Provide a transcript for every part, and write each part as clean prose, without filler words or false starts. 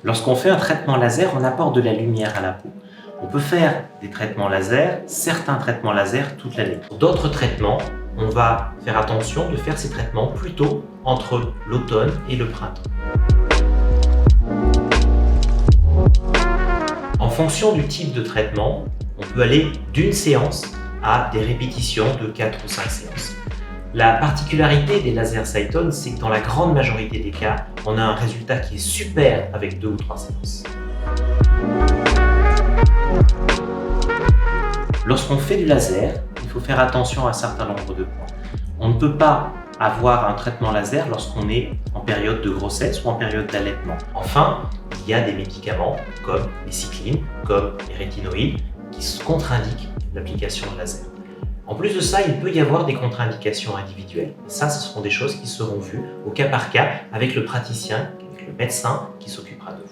Lorsqu'on fait un traitement laser, on apporte de la lumière à la peau. On peut faire des traitements laser, certains traitements laser toute l'année. Pour d'autres traitements, on va faire attention de faire ces traitements plutôt entre l'automne et le printemps. En fonction du type de traitement, on peut aller d'une séance à des répétitions de 4 ou 5 séances. La particularité des lasers Cytone, c'est que dans la grande majorité des cas, on a un résultat qui est super avec 2 ou 3 séances. Lorsqu'on fait du laser, il faut faire attention à un certain nombre de points. On ne peut pas avoir un traitement laser lorsqu'on est en période de grossesse ou en période d'allaitement. Enfin, il y a des médicaments comme les cyclines, comme les rétinoïdes, qui contre-indiquent l'application de laser. En plus de ça, il peut y avoir des contre-indications individuelles. Et ça, ce seront des choses qui seront vues au cas par cas avec le praticien, avec le médecin qui s'occupera de vous.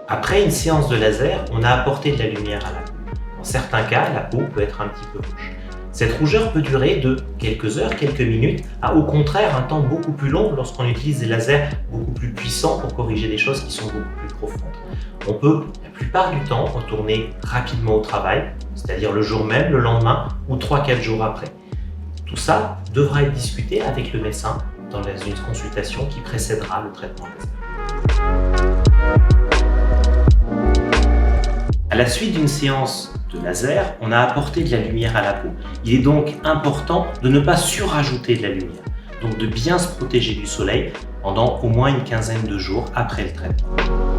Après une séance de laser, on a apporté de la lumière à la peau. Dans certains cas, la peau peut être un petit peu rouge. Cette rougeur peut durer de quelques heures, quelques minutes, à au contraire un temps beaucoup plus long lorsqu'on utilise des lasers beaucoup plus puissants pour corriger des choses qui sont beaucoup plus profondes. On peut, la plupart du temps, retourner rapidement au travail, c'est-à-dire le jour même, le lendemain ou 3-4 jours après. Tout ça devra être discuté avec le médecin dans une consultation qui précédera le traitement laser. À la suite d'une séance de laser, on a apporté de la lumière à la peau. Il est donc important de ne pas surajouter de la lumière, donc de bien se protéger du soleil pendant au moins une quinzaine de jours après le traitement.